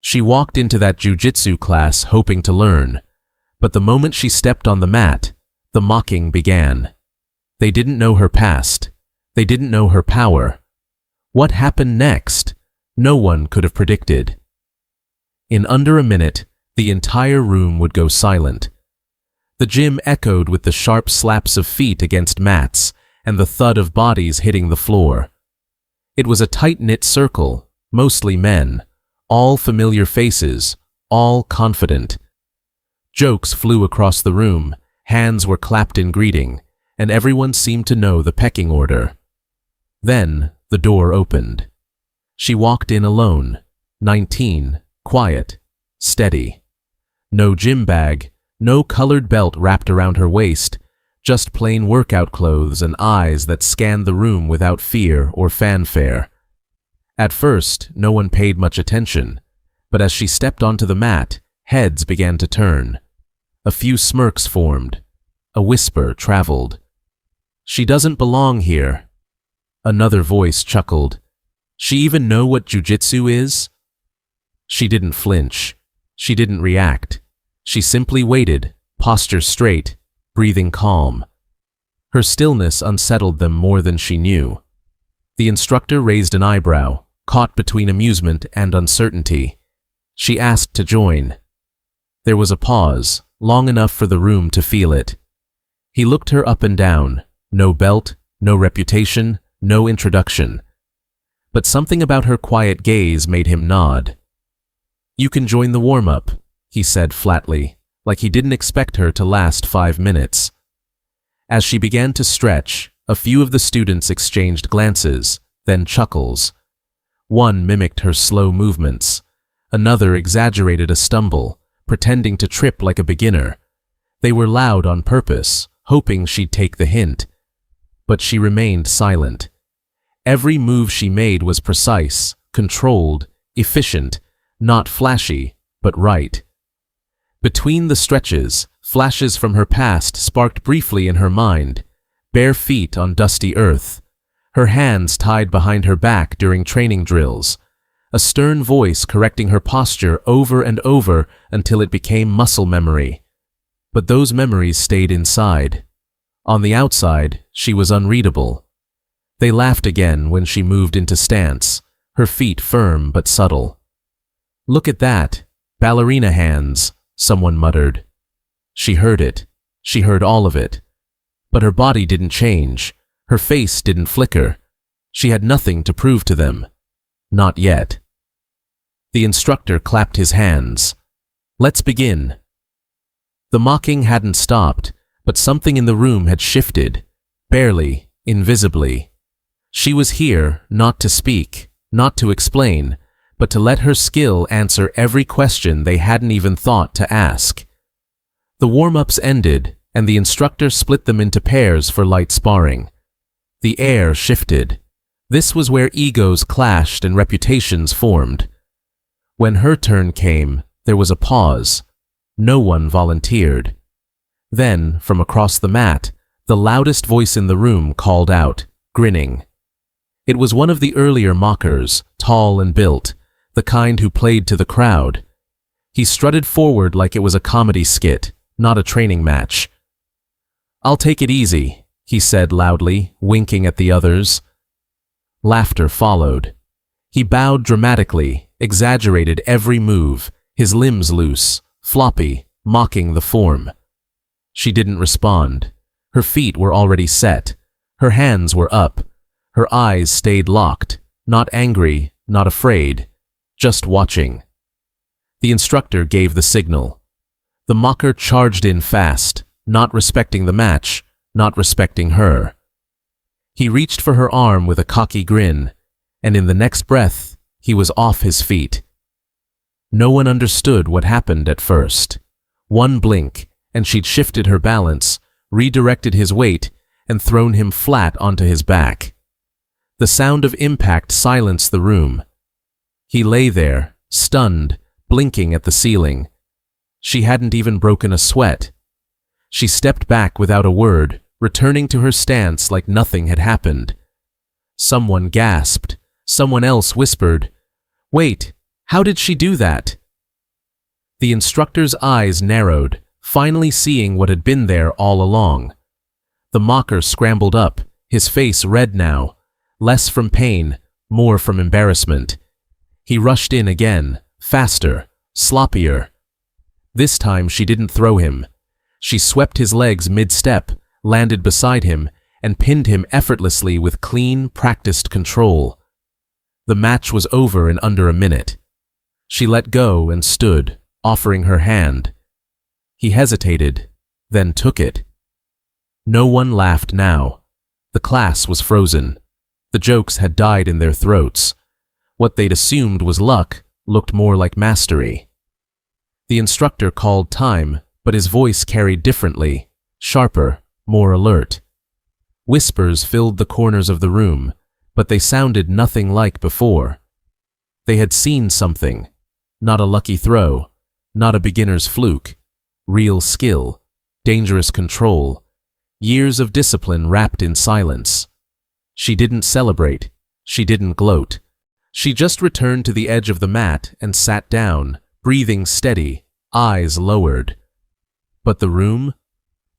She walked into that jiu-jitsu class hoping to learn, but the moment she stepped on the mat, the mocking began. They didn't know her past. They didn't know her power. What happened next? No one could have predicted. In under a minute, the entire room would go silent. The gym echoed with the sharp slaps of feet against mats and the thud of bodies hitting the floor. It was a tight-knit circle, mostly men, all familiar faces, all confident. Jokes flew across the room, hands were clapped in greeting, and everyone seemed to know the pecking order. Then the door opened. She walked in alone, 19, quiet, steady. No gym bag, no colored belt wrapped around her waist, just plain workout clothes and eyes that scanned the room without fear or fanfare. At first, no one paid much attention, but as she stepped onto the mat, heads began to turn. A few smirks formed. A whisper traveled. "She doesn't belong here." Another voice chuckled. "She even know what jiu-jitsu is?" She didn't flinch. She didn't react. She simply waited, posture straight, breathing calm. Her stillness unsettled them more than she knew. The instructor raised an eyebrow, caught between amusement and uncertainty. She asked to join. There was a pause, long enough for the room to feel it. He looked her up and down. No belt, no reputation, no introduction. But something about her quiet gaze made him nod. "You can join the warm-up," he said flatly, like he didn't expect her to last 5 minutes. As she began to stretch, a few of the students exchanged glances, then chuckles. One mimicked her slow movements. Another exaggerated a stumble, pretending to trip like a beginner. They were loud on purpose, hoping she'd take the hint. But she remained silent. Every move she made was precise, controlled, efficient, not flashy, but right. Between the stretches, flashes from her past sparked briefly in her mind. Bare feet on dusty earth, her hands tied behind her back during training drills, a stern voice correcting her posture over and over until it became muscle memory. But those memories stayed inside. On the outside, she was unreadable. They laughed again when she moved into stance, her feet firm but subtle. "Look at that, ballerina hands," someone muttered. She heard it. She heard all of it. But her body didn't change. Her face didn't flicker. She had nothing to prove to them. Not yet. The instructor clapped his hands. "Let's begin." The mocking hadn't stopped, but something in the room had shifted, barely, invisibly. She was here not to speak, not to explain, but to let her skill answer every question they hadn't even thought to ask. The warm-ups ended, and the instructor split them into pairs for light sparring. The air shifted. This was where egos clashed and reputations formed. When her turn came, there was a pause. No one volunteered. Then, from across the mat, the loudest voice in the room called out, grinning. It was one of the earlier mockers, tall and built, the kind who played to the crowd. He strutted forward like it was a comedy skit, not a training match. "I'll take it easy," he said loudly, winking at the others. Laughter followed. He bowed dramatically, exaggerated every move, his limbs loose, floppy, mocking the form. She didn't respond. Her feet were already set. Her hands were up. Her eyes stayed locked, not angry, not afraid, just watching. The instructor gave the signal. The mocker charged in fast, not respecting the match, not respecting her. He reached for her arm with a cocky grin, and in the next breath, he was off his feet. No one understood what happened at first. One blink, and she'd shifted her balance, redirected his weight, and thrown him flat onto his back. The sound of impact silenced the room. He lay there, stunned, blinking at the ceiling. She hadn't even broken a sweat. She stepped back without a word, returning to her stance like nothing had happened. Someone gasped. Someone else whispered, "Wait, how did she do that?" The instructor's eyes narrowed, finally seeing what had been there all along. The mocker scrambled up, his face red now, less from pain, more from embarrassment. He rushed in again, faster, sloppier. This time she didn't throw him. She swept his legs mid-step, landed beside him, and pinned him effortlessly with clean, practiced control. The match was over in under a minute. She let go and stood, offering her hand. He hesitated, then took it. No one laughed now. The class was frozen. The jokes had died in their throats. What they'd assumed was luck looked more like mastery. The instructor called time, but his voice carried differently, sharper, more alert. Whispers filled the corners of the room, but they sounded nothing like before. They had seen something. Not a lucky throw, not a beginner's fluke. Real skill, dangerous control, years of discipline wrapped in silence. She didn't celebrate, she didn't gloat. She just returned to the edge of the mat and sat down, breathing steady, eyes lowered. But the room?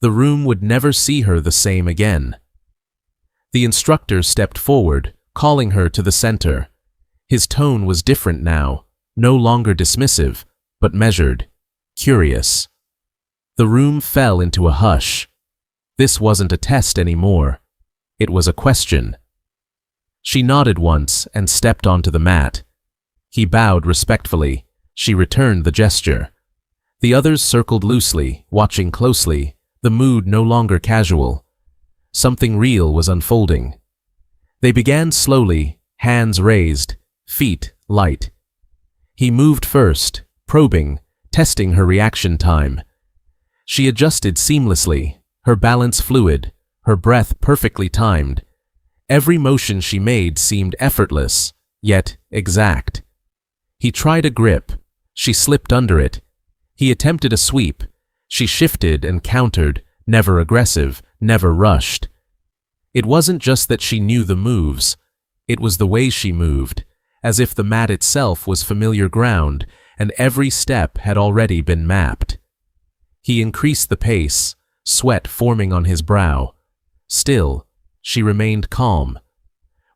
The room would never see her the same again. The instructor stepped forward, calling her to the center. His tone was different now, no longer dismissive, but measured, curious. The room fell into a hush. This wasn't a test anymore. It was a question. She nodded once and stepped onto the mat. He bowed respectfully. She returned the gesture. The others circled loosely, watching closely, the mood no longer casual. Something real was unfolding. They began slowly, hands raised, feet light. He moved first, probing, testing her reaction time. She adjusted seamlessly, her balance fluid, her breath perfectly timed. Every motion she made seemed effortless, yet exact. He tried a grip. She slipped under it. He attempted a sweep. She shifted and countered, never aggressive, never rushed. It wasn't just that she knew the moves. It was the way she moved, as if the mat itself was familiar ground and every step had already been mapped. He increased the pace, sweat forming on his brow. Still, she remained calm.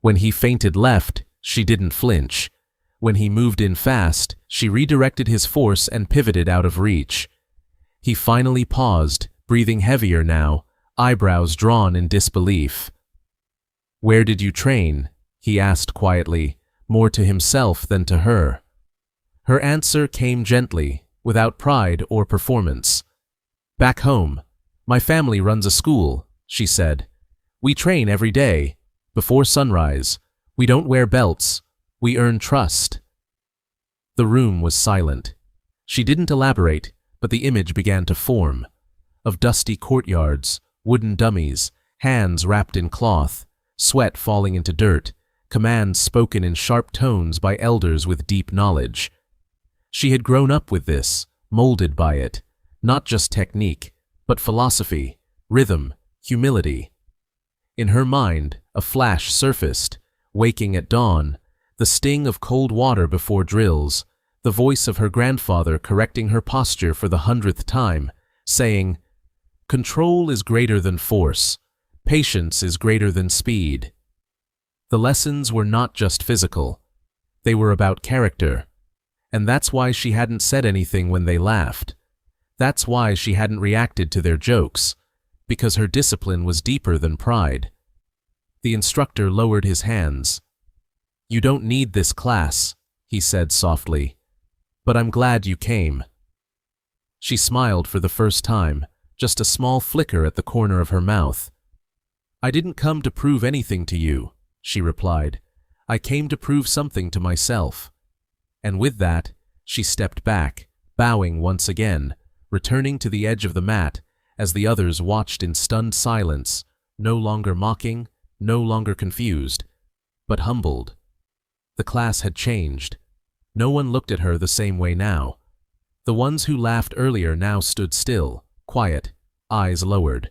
When he feinted left, she didn't flinch. When he moved in fast, she redirected his force and pivoted out of reach. He finally paused, breathing heavier now, eyebrows drawn in disbelief. "Where did you train?" he asked quietly, more to himself than to her. Her answer came gently, without pride or performance. "Back home. My family runs a school," she said. "We train every day. Before sunrise. We don't wear belts. We earn trust." The room was silent. She didn't elaborate, but the image began to form. Of dusty courtyards, wooden dummies, hands wrapped in cloth, sweat falling into dirt, commands spoken in sharp tones by elders with deep knowledge. She had grown up with this, molded by it, not just technique, but philosophy, rhythm, humility. In her mind, a flash surfaced, waking at dawn, the sting of cold water before drills, the voice of her grandfather correcting her posture for the 100th time, saying, "Control is greater than force. Patience is greater than speed." The lessons were not just physical. They were about character. And that's why she hadn't said anything when they laughed. That's why she hadn't reacted to their jokes, because her discipline was deeper than pride. The instructor lowered his hands. "You don't need this class," he said softly, "but I'm glad you came." She smiled for the first time, just a small flicker at the corner of her mouth. "I didn't come to prove anything to you," she replied. "I came to prove something to myself." And with that, she stepped back, bowing once again, returning to the edge of the mat as the others watched in stunned silence, no longer mocking, no longer confused, but humbled. The class had changed. No one looked at her the same way now. The ones who laughed earlier now stood still, quiet, eyes lowered.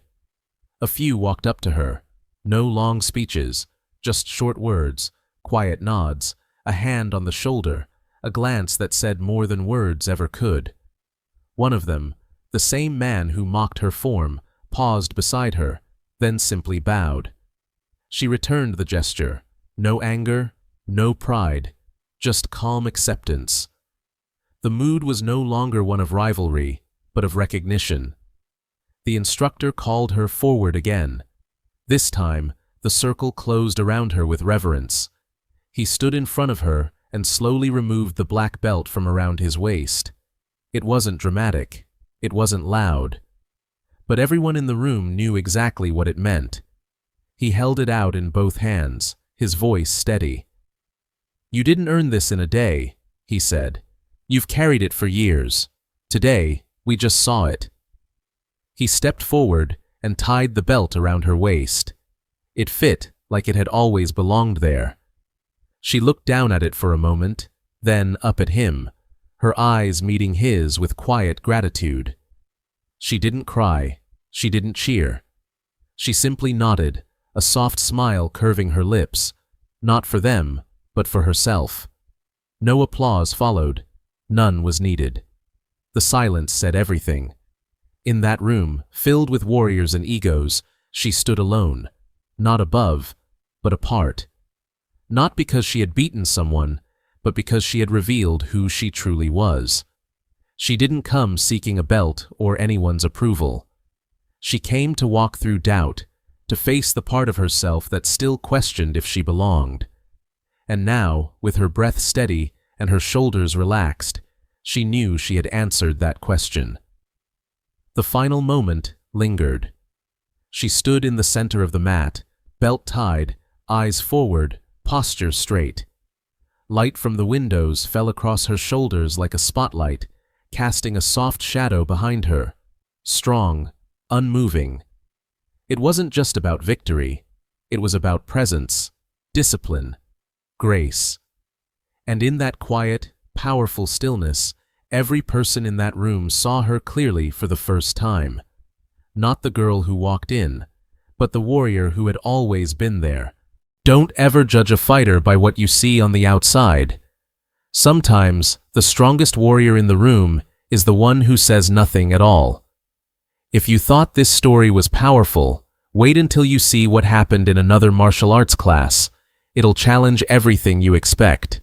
A few walked up to her. No long speeches, just short words, quiet nods, a hand on the shoulder, a glance that said more than words ever could. One of them, the same man who mocked her form, paused beside her, then simply bowed. She returned the gesture. No anger, no pride, just calm acceptance. The mood was no longer one of rivalry, but of recognition. The instructor called her forward again. This time, the circle closed around her with reverence. He stood in front of her and slowly removed the black belt from around his waist. It wasn't dramatic. It wasn't loud. But everyone in the room knew exactly what it meant. He held it out in both hands, his voice steady. "You didn't earn this in a day," he said. "You've carried it for years. Today, we just saw it." He stepped forward and tied the belt around her waist. It fit like it had always belonged there. She looked down at it for a moment, then up at him, her eyes meeting his with quiet gratitude. She didn't cry. She didn't cheer. She simply nodded, a soft smile curving her lips, not for them, but for herself. No applause followed. None was needed. The silence said everything. In that room, filled with warriors and egos, she stood alone, not above, but apart. Not because she had beaten someone, but because she had revealed who she truly was. She didn't come seeking a belt or anyone's approval. She came to walk through doubt, to face the part of herself that still questioned if she belonged. And now, with her breath steady and her shoulders relaxed, she knew she had answered that question. The final moment lingered. She stood in the center of the mat, belt tied, eyes forward, posture straight. Light from the windows fell across her shoulders like a spotlight, casting a soft shadow behind her, strong, unmoving. It wasn't just about victory. It was about presence, discipline, grace. And in that quiet, powerful stillness, every person in that room saw her clearly for the first time. Not the girl who walked in, but the warrior who had always been there. Don't ever judge a fighter by what you see on the outside. Sometimes, the strongest warrior in the room is the one who says nothing at all. If you thought this story was powerful, wait until you see what happened in another martial arts class. It'll challenge everything you expect.